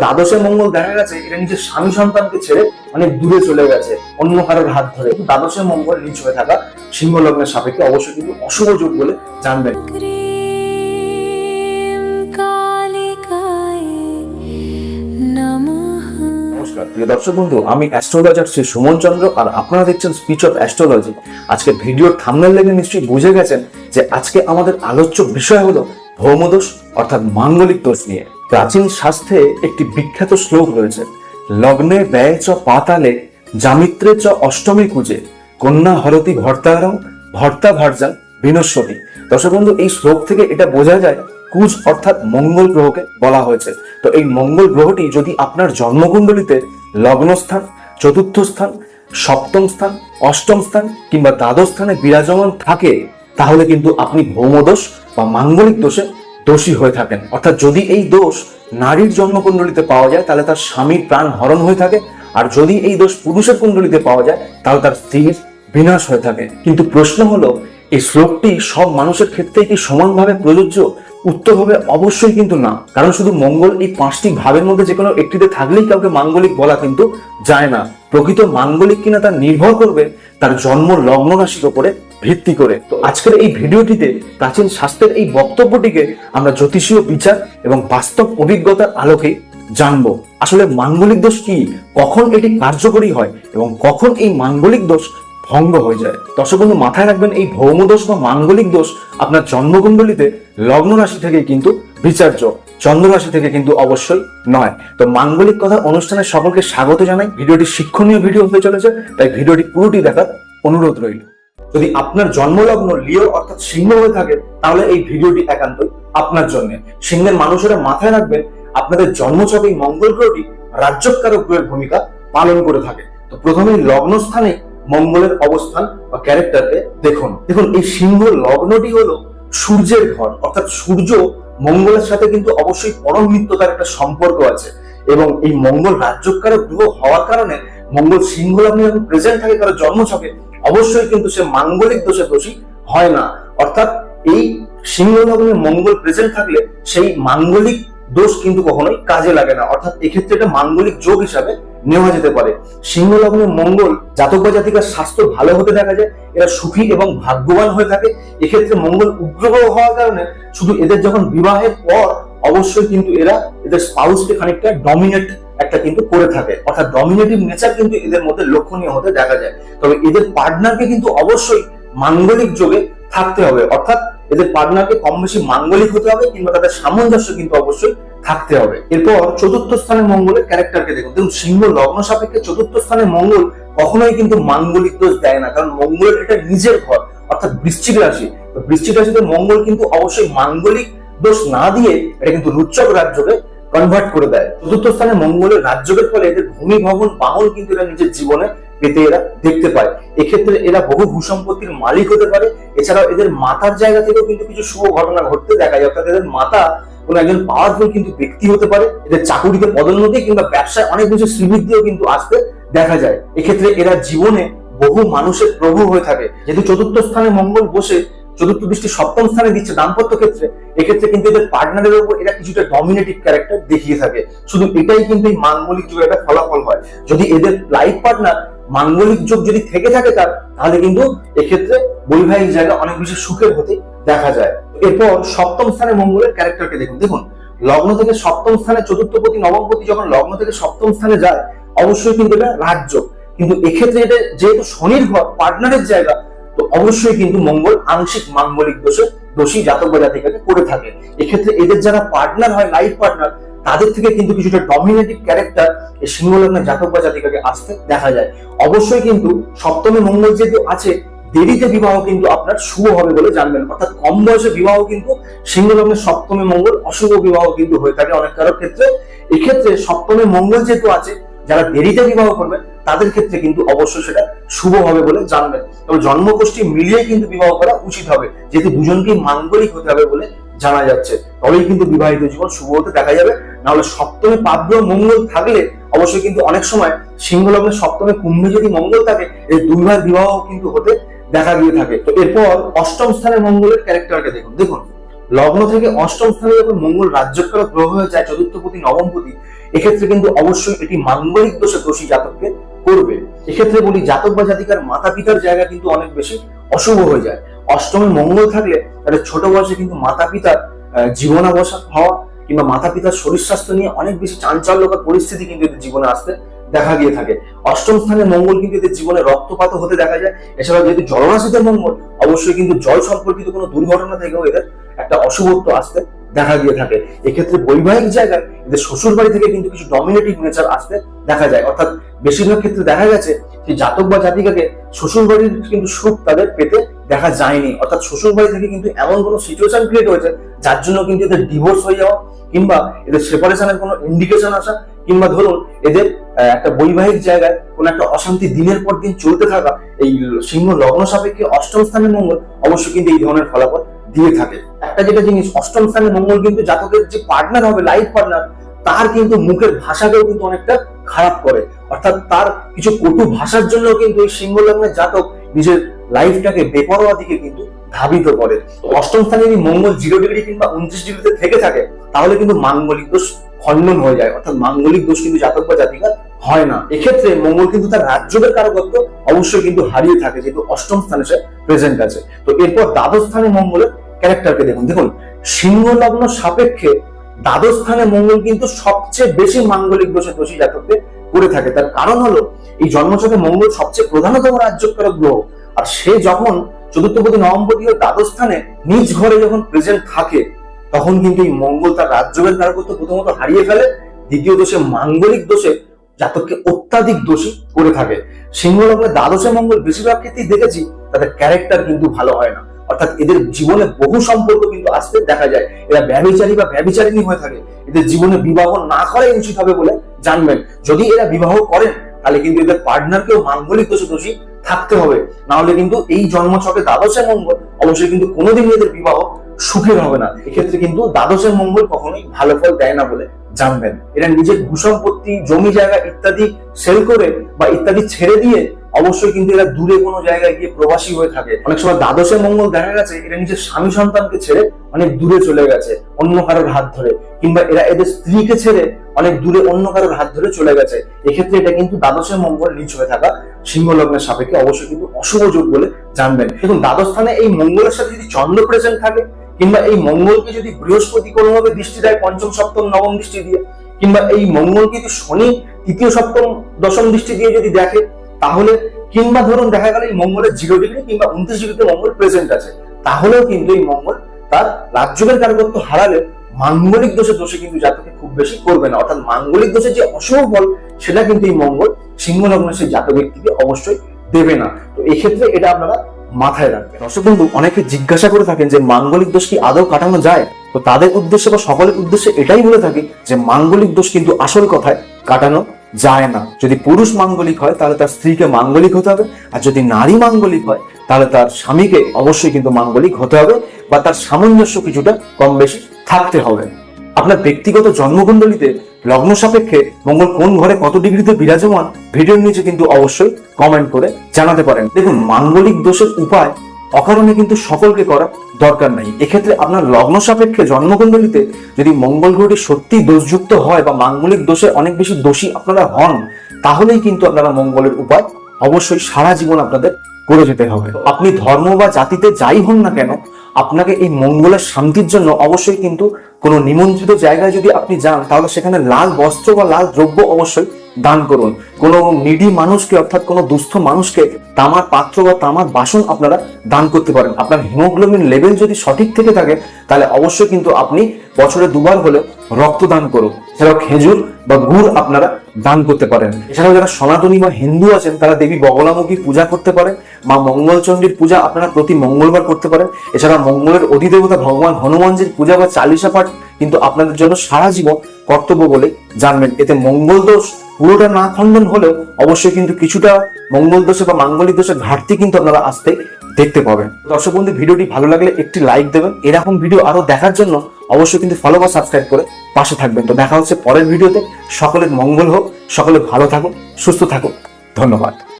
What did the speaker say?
দ্বাদশে মঙ্গল দেখা গেছে এটা নিজের স্বামী সন্তানকে ছেড়ে অনেক দূরে চলে গেছে অন্য কারোর হাত ধরে। দ্বাদশে মঙ্গল নিচ হয়ে থাকা সিংহ লগ্নের সাপেক্ষে অবশ্যই কিন্তু অশুভ যোগ বলে জানবেন। নমস্কার প্রিয় দর্শক বন্ধু, আমি অ্যাস্ট্রোলজার শ্রী সুমন চন্দ্র, আর আপনারা দেখছেন স্পিচ অফ অ্যাস্ট্রোলজি। আজকে ভিডিওর থাম্বনেল দেখে নিশ্চয়ই বুঝে গেছেন যে আজকে আমাদের আলোচ্য বিষয় হলো ভৌমদোষ অর্থাৎ মাঙ্গলিক দোষ নিয়ে। প্রাচীন শাস্ত্রে একটি বিখ্যাত শ্লোক রয়েছে, লগ্নে ব্যয় চ পাতালে জামিত্রে চ অষ্টমী কুজে কন্যা হরতি ভর্তারং ভর্তা ভার্যাং বিনশ্বতী। দর্শক বন্ধু, এই শ্লোক থেকে এটা বোঝা যায় কুজ অর্থাৎ মঙ্গল গ্রহকে বলা হয়েছে। তো এই মঙ্গল গ্রহটি যদি আপনার জন্মকুণ্ডলিতে লগ্নস্থান, চতুর্থ স্থান, সপ্তম স্থান, অষ্টম স্থান কিংবা দ্বাদশ স্থানে বিরাজমান থাকে, তাহলে কিন্তু আপনি ভৌমদোষ বা মাঙ্গলিক দোষে দোষী হয়ে থাকেন। অর্থাৎ যদি এই দোষ নারীর জন্মকুণ্ডলিতে পাওয়া যায় তাহলে তার স্বামীর প্রাণ হরণ হয়ে থাকে, আর যদি এই দোষ পুরুষের কুণ্ডলিতে পাওয়া যায় তাহলে তার স্ত্রীর বিনাশ হয়ে থাকে। কিন্তু প্রশ্ন হলো, এই শ্লোকটি সব মানুষের ক্ষেত্রেই কি সমানভাবে প্রযোজ্য? উত্তর হবে অবশ্যই কিন্তু না। কারণ শুধু মঙ্গল এই পাঁচটি ভাবের মধ্যে যে কোনো একটিতে থাকলেই কাউকে মাঙ্গলিক বলা কিন্তু যায় না। প্রকৃত মাঙ্গলিক কিনা তা নির্ভর করবে তার জন্ম লগ্ন রাশির উপরে ভিত্তি করে। তো আজকের এই ভিডিওটিতে প্রাচীন শাস্ত্রের এই বক্তব্যটিকে আমরা জ্যোতিষীয় বিচার এবং বাস্তব অভিজ্ঞতার আলোকে জানবো। আসলে মাঙ্গলিক দোষ কি, কখন এটি কার্যকরী হয় এবং কখন এই মাঙ্গলিক দোষ ভঙ্গ হয়ে যায়। দর্শক বন্ধু, মাথায় রাখবেন এই ভৌমদোষ বা মাঙ্গলিক দোষ আপনার জন্মকুণ্ডলিতে লগ্ন রাশি থেকে কিন্তু বিচার্য, চন্দ্র রাশি থেকে কিন্তু অবশ্যই নয়। তো মাঙ্গলিক কথা অনুষ্ঠানে সকলকে স্বাগত জানাই। ভিডিওটি শিক্ষণীয় ভিডিও হতে চলেছে, তাই ভিডিওটি পুরোটি দেখার অনুরোধ রইল। যদি আপনার জন্মলগ্ন লিও অর্থাৎ সিংহ হয়ে থাকে তাহলে এই ভিডিওটি একান্তই আপনার জন্য। সিংহের মানুষেরা মাথায় রাখবেন আপনাদের জন্মছকে এই মঙ্গল গ্রহটি রাজ্যকারক গ্রহের ভূমিকা পালন করে থাকে। তো প্রথমেই লগ্ন স্থানে মঙ্গলের অবস্থান বা ক্যারেক্টারকে দেখুন। এই সিংহ লগ্নটি হলো সূর্যের ঘর, অর্থাৎ সূর্য মঙ্গলের সাথে কিন্তু অবশ্যই পরম মিত্রতার একটা সম্পর্ক আছে। এবং এই মঙ্গল রাজ্যকারক গ্রহ হওয়ার কারণে মঙ্গল সিংহ লগ্নে যখন প্রেজেন্ট থাকে কারো জন্মছকে, অবশ্যই কিন্তু সে মাঙ্গলিক দোষে দোষী হয় না। অর্থাৎ এই সিংহ লগ্নে মঙ্গল প্রেজেন্ট থাকলে সেই মাঙ্গলিক দোষ কিন্তু কখনোই কাজে লাগে না। অর্থাৎ এক্ষেত্রে এটা মাঙ্গলিক যোগ হিসাবে নেওয়া যেতে পারে। সিংহ লগ্নে মঙ্গল জাতক বা জাতিকার স্বাস্থ্য ভালো হতে দেখা যায়, এরা সুখী এবং ভাগ্যবান হয়ে থাকে। এক্ষেত্রে মঙ্গল উগ্রগ্রহ হওয়ার কারণে শুধু এদের যখন বিবাহের পর অবশ্যই কিন্তু এরা এদের স্পাউসকে খানিকটা ডমিনেট একটা কিন্তু করে থাকে, অর্থাৎ ডমিনেটিভ নেচার কিন্তু এদের মধ্যে লক্ষণীয় হতে দেখা যায়। তবে এদের পার্টনারকে কিন্তু অবশ্যই মাঙ্গলিক যোগে থাকতে হবে, অর্থাৎ এদের পার্টনারকে কম বেশি মাঙ্গলিক হতে হবে কিংবা তাদের সামঞ্জস্য কিন্তু অবশ্যই থাকতে হবে। এরপর চতুর্থ স্থানে মঙ্গলের ক্যারেক্টারকে দেখুন। সিংহ লগ্ন সাপেক্ষে চতুর্থ স্থানে মঙ্গল কখনোই কিন্তু মাঙ্গলিক দোষ দেয় না, কারণ মঙ্গলের এটা নিজের ঘর, অর্থাৎ বৃশ্চিক রাশি। বৃশ্চিক রাশিতে মঙ্গল কিন্তু অবশ্যই মাঙ্গলিক দোষ না দিয়ে এটা কিন্তু রুচ্চক রাজ্যকে কনভার্ট করে দেয়। চতুর্থ স্থানে মঙ্গলের রাজ্যের ফলে এদের ভূমি ভবন বাহন কিন্তু এরা নিজের জীবনে পেতে এরা দেখতে পায়। এক্ষেত্রে এরা বহু ভূসম্পত্তির মালিক হতে পারে। এছাড়াও এদের মাতার জায়গা থেকেও কিন্তু কিছু শুভ ঘটনা ঘটতে দেখা যায়, অর্থাৎ এদের মাতা কোন একজন পাওয়ারফুল কিন্তু ব্যক্তি হতে পারে। এদের চাকুরিতে পদোন্নতি কিংবা ব্যবসায় অনেক বেশি শ্রীবৃদ্ধিও কিন্তু আসতে দেখা যায়। এক্ষেত্রে এরা জীবনে বহু মানুষের প্রভু হয়ে থাকে। যেহেতু চতুর্থ স্থানে মঙ্গল বসে চতুর্থ দৃষ্টি সপ্তম স্থানে দিচ্ছে দাম্পত্য ক্ষেত্রে, এক্ষেত্রে কিন্তু এদের পার্টনারের উপর এরা কিছুটা ডমিনেটিভ ক্যারেক্টার দেখিয়ে থাকে। শুধু এটাই কিন্তু এই মাঙ্গলিক যুগে একটা ফলাফল হয়। যদি এদের লাইফ পার্টনার মাঙ্গলিক যোগ যদি থেকে থাকে তাহলে কিন্তু এক্ষেত্রে বৈবাহিক জায়গা অনেক বেশি সুখের হতে দেখা যায়। এরপর সপ্তম স্থানে মঙ্গলের ক্যারেক্টারকে দেখুন। লগ্ন থেকে সপ্তম স্থানে চতুর্থপতি নবমপতি যখন লগ্ন থেকে সপ্তম স্থানে যায়, অবশ্যই কিন্তু এটা রাজ্য। কিন্তু এক্ষেত্রে এটা যেহেতু শনির ঘর, পার্টনারের জায়গা, তো অবশ্যই কিন্তু মঙ্গল আংশিক মাঙ্গলিক দোষে দোষী জাতক বা জাতিকাকে করে থাকে। এক্ষেত্রে এদের যারা পার্টনার হয়, লাইফ পার্টনার, তাদের থেকে কিন্তু কিছুটা ডমিনেটিভ ক্যারেক্টার এই সিংহ লগ্নের জাতক বা জাতিকাকে আসতে দেখা যায়। অবশ্যই কিন্তু সপ্তমে মঙ্গল যেহেতু আছে, দেরিতে বিবাহ কিন্তু আপনার শুভ হবে বলে জানবেন। অর্থাৎ কম বয়সে বিবাহ কিন্তু সিংহ লগ্নের সপ্তমে মঙ্গল অশুভ বিবাহ কিন্তু হয়ে থাকে অনেক কারোর ক্ষেত্রে। এক্ষেত্রে সপ্তমে মঙ্গল যেহেতু আছে, যারা দেরিতে বিবাহ করবে তাদের ক্ষেত্রে কিন্তু অবশ্যই সেটা শুভ হবে বলে জানবেন। তবে জন্মগোষ্ঠী মিলিয়ে কিন্তু বিবাহ করা উচিত হবে, যেহেতু দুজনকেই মাঙ্গলিক হতে হবে বলে জানা যাচ্ছে। তবেই কিন্তু বিবাহিত জীবন শুভ হতে দেখা যাবে। নাহলে সপ্তমে পাপগ্রহ মঙ্গল থাকলে অবশ্যই কিন্তু অনেক সময় সিংহ লগ্নের সপ্তমে কুম্ভে যদি মঙ্গল থাকে, এই দুই ভাই বিবাহ কিন্তু হতে দেখা গিয়ে থাকে। তো এরপর অষ্টম স্থানে মঙ্গলের ক্যারেক্টারকে দেখুন। লগ্ন থেকে অষ্টম স্থানে যখন মঙ্গল রাজ্যকারক গ্রহ হয়ে যায়, চতুর্থপতি নবমপতি, এক্ষেত্রে কিন্তু অবশ্যই এটি মাঙ্গলিক দোষে দোষী জাতককে করবে। এক্ষেত্রে বলি জাতক বা জাতিকার মাতা পিতার জায়গা কিন্তু অনেক বেশি অশুভ হয়ে যায়। অষ্টমে মঙ্গল থাকলে তাদের ছোট বয়সে কিন্তু মাতা পিতার জীবনাবসান হওয়া কিংবা মাতা পিতার শরীর স্বাস্থ্য নিয়ে অনেক বেশি চাঞ্চল্যকর পরিস্থিতি কিন্তু এদের জীবনে আসতে দেখা গিয়ে থাকে। অষ্টম স্থানে মঙ্গল কিন্তু এদের জীবনে রক্তপাত হতে দেখা যায়। এছাড়াও যেহেতু জলরাশিতে মঙ্গল, অবশ্যই কিন্তু জল সম্পর্কিত কোনো দুর্ঘটনা থেকেও এদের একটা অশুভত্ব আসতে দেখা গিয়ে থাকে। এক্ষেত্রে বৈবাহিক জায়গায় এদের শ্বশুর বাড়ি থেকে কিন্তু কিছু ডমিনেটিং নেচার আসতে দেখা যায়। অর্থাৎ বেশিরভাগ ক্ষেত্রে দেখা গেছে যে জাতক বা জাতিকাকে শ্বশুর বাড়ির কিন্তু সুখ তাদের পেতে দেখা যায়নি। অর্থাৎ শ্বশুর বাড়ি থেকে কিন্তু এমন কোনো সিচুয়েশন ক্রিয়েট হয়েছে যার জন্য কিন্তু এদের ডিভোর্স হয়ে যাওয়া কিংবা এদের সেপারেশনের কোনো ইন্ডিকেশন আসা কিংবা ধরুন এদের একটা বৈবাহিক জায়গায় কোন একটা অশান্তি দিনের পর দিন চলতে থাকা, এই সিংহ লগ্ন সাপেক্ষে অষ্টম স্থানে মঙ্গল অবশ্যই কিন্তু এই ধরনের ফলাফল দিয়ে থাকে। একটা যেটা জিনিস, অষ্টম স্থানে মঙ্গল কিন্তু জাতকের যে পার্টনার হবে, লাইফ পার্টনার, তার কিন্তু মুখের ভাষাকেও কিন্তু অনেকটা খারাপ করে। অর্থাৎ তার কিছু কটু ভাষার জন্য কিন্তু এই সিংহ লগ্নের জাতক নিজের লাইফটাকে বেপরোয়া দিকে কিন্তু ধাবিত করে। অষ্টম স্থানে যদি মঙ্গল 0 ডিগ্রি কিংবা 29 ডিগ্রিতে থেকে থাকে তাহলে কিন্তু মাঙ্গলিক দোষ খণ্ডন হয়ে যায়। অর্থাৎ মাঙ্গলিক দোষ কিন্তু জাতক বা জাতিকার হয় না। এক্ষেত্রে মঙ্গল কিন্তু তার রাজ্যের কারকত্ব অবশ্যই কিন্তু হারিয়ে থাকে, যেহেতু অষ্টম স্থানে সে প্রেজেন্ট আছে। তো এরপর দ্বাদশ স্থানে মঙ্গলের ক্যারেক্টারকে দেখুন সিংহ লগ্ন সাপেক্ষে দ্বাদশ স্থানে মঙ্গল কিন্তু সবচেয়ে বেশি মাঙ্গলিক দোষে দোষী জাতককে করে থাকে। তার কারণ হলো এই জন্মছকে মঙ্গল সবচেয়ে প্রধানতম রাজ্যকারক গ্রহ, আর সে যখন চতুর্থপতি নবমপতি ও দ্বাদশ স্থানে নিজ ঘরে যখন প্রেজেন্ট থাকে তখন কিন্তু এই মঙ্গল তার রাজ্যের কারকত্ব প্রথমত হারিয়ে ফেলে, দ্বিতীয় দোষে মাঙ্গলিক দোষে জাতককে অত্যাধিক দোষী করে থাকে। সিংহ লগ্নে দ্বাদশে মঙ্গল বেশিরভাগ ক্ষেত্রেই দেখেছি তাদের ক্যারেক্টার কিন্তু ভালো হয় না। অর্থাৎ এদের জীবনে বহু সম্পর্ক কিন্তু আসতে দেখা যায়। এরা ব্যভিচারী বা ব্যভিচারিণী হয়ে থাকে। এদের জীবনে বিবাহ না করাই উচিত হবে বলে জানবেন। যদি এরা বিবাহ করেন তাহলে কিন্তু এদের পার্টনারকেও মাঙ্গলিক দোষে দোষী থাকতে হবে, না হলে কিন্তু এই জন্মছকে দ্বাদশে মঙ্গল অবশ্যই কিন্তু কোনোদিন এদের বিবাহ সুখের হবে না। এক্ষেত্রে কিন্তু দ্বাদশের মঙ্গল কখনোই ভালো ফল দেয় না বলে জানবেন। এরা নিজের ভূসম্পত্তি, জমি জায়গা ইত্যাদি সেল করে বা ইত্যাদি ছেড়ে দিয়ে অবশ্যই কিন্তু এরা দূরে কোনো জায়গায় গিয়ে প্রবাসী হয়ে থাকে। অনেক সময় দ্বাদশের মঙ্গল দেখা গেছে এরা নিজের স্বামী সন্তানকে ছেড়ে অনেক দূরে চলে গেছে অন্য কারোর হাত ধরে, কিংবা এরা এদের স্ত্রীকে ছেড়ে অনেক দূরে অন্য কারোর হাত ধরে চলে গেছে। এক্ষেত্রে এটা কিন্তু দ্বাদশের মঙ্গল নিচ হয়ে থাকা সিংহ লগ্নের সাপেক্ষে অবশ্যই কিন্তু অশুভ যোগ বলে জানবেন। কিন্তু দ্বাদশ স্থানে এই মঙ্গলের সাথে যদি চন্দ্র প্রেজেন্ট থাকে কিংবা এই মঙ্গলকে যদি বৃহস্পতি কোনোভাবে দৃষ্টি দেয় পঞ্চম সপ্তম নবম দৃষ্টি দিয়ে, কিংবা এই মঙ্গলকে যদি শনি তৃতীয় সপ্তম দশম দৃষ্টি দিয়ে যদি দেখে তাহলে, কিংবা ধরুন দেখা গেল এই মঙ্গলের 0 ডিগ্রি কিংবা 29 ডিগ্রিতে মঙ্গল প্রেজেন্ট আছে, তাহলেও কিন্তু এই মঙ্গল তার রাজ্যের কারকত্ব হারালে মাঙ্গলিক দোষে কিন্তু জাতকে খুব বেশি করবে না। অর্থাৎ মাঙ্গলিক দোষে যে অশুভ ফল সেটা কিন্তু এই মঙ্গল সিংহ লগ্নের সেই জাতক ব্যক্তিকে অবশ্যই দেবে না। তো এই ক্ষেত্রে এটা আপনারা মাথায় রাখবেন। দর্শক বন্ধু, অনেকে জিজ্ঞাসা করে থাকেন যে মাঙ্গলিক দোষ কি আদৌ কাটানো যায়? তো তাদের উদ্দেশ্যে বা সকলের উদ্দেশ্যে এটাই বলে থাকি যে মাঙ্গলিক দোষ কিন্তু আসল কথায় কাটানো যায় না। যদি পুরুষ মাঙ্গলিক হয় তাহলে তার স্ত্রীকে মাঙ্গলিক হতে হবে, আর যদি নারী মাঙ্গলিক হয় তাহলে তার স্বামীকে অবশ্যই কিন্তু মাঙ্গলিক হতে হবে, বা তার সামঞ্জস্য কিছুটা কম বেশি থাকতে হবে। আপনার ব্যক্তিগত জন্মকুণ্ডলিতে লগ্ন সাপেক্ষে মঙ্গল কোন ঘরে কত ডিগ্রিতে বিরাজমান ভিডিওর নিচে কিন্তু অবশ্যই কমেন্ট করে জানাতে পারেন। দেখুন, মাঙ্গলিক দোষের উপায় অকারণে কিন্তু সকলকে করা দরকার নাই। এক্ষেত্রে আপনার লগ্ন সাপেক্ষে জন্মকুণ্ডলিতে যদি মঙ্গল গ্রহটি সত্যি দোষযুক্ত হয় বা মাঙ্গলিক দোষে অনেক বেশি দোষী আপনারা হন, তাহলেই কিন্তু আপনারা মঙ্গলের উপায় অবশ্যই সারা জীবন আপনাদের করে যেতে হবে। আপনি ধর্ম বা জাতিতে যাই হন না কেন, আপনাকে এই মঙ্গলের শান্তির জন্য অবশ্যই কিন্তু কোনো নিমন্ত্রিত জায়গায় যদি আপনি যান তাহলে সেখানে লাল বস্ত্র বা লাল দ্রব্য অবশ্যই দান করুন। কোনো নিডি মানুষকে, অর্থাৎ কোনো দুস্থ মানুষকে তামার পাত্র বা তামার বাসন আপনারা দান করতে পারেন। আপনার হিমোগ্লোবিন লেভেল যদি সঠিক থেকে থাকে তাহলে অবশ্যই কিন্তু আপনি বছরে 2 বার হলেও রক্তদান করুন। এছাড়াও খেজুর বা গুড় আপনারা দান করতে পারেন। এছাড়াও যারা সনাতনী বা হিন্দু আছেন তারা দেবী বগলামুখী পূজা করতে পারেন। মা মঙ্গলচণ্ডীর পূজা আপনারা প্রতি মঙ্গলবার করতে পারেন। এছাড়া মঙ্গলের অধিদেবতা ভগবান হনুমানজির পূজা বা চালিশা পাঠ কিন্তু আপনাদের জন্য সারা জীবন কর্তব্য বলে জানবেন। এতে মঙ্গল দোষ পুরোটা না খণ্ডন হলেও অবশ্যই কিন্তু কিছুটা মঙ্গল দোষে বা মাঙ্গলিক দোষের ঘাটতি কিন্তু আপনারা আসতে দেখতে পাবেন। দর্শক বন্ধু, ভিডিওটি ভালো লাগলে একটি লাইক দেবেন। এরকম ভিডিও আরো দেখার জন্য অবশ্যই কিন্তু ফলো বা সাবস্ক্রাইব করে পাশে থাকবেন। তো দেখা হচ্ছে পরের ভিডিওতে। সকলের মঙ্গল হোক, সকলে ভালো থাকুন, সুস্থ থাকুন। ধন্যবাদ।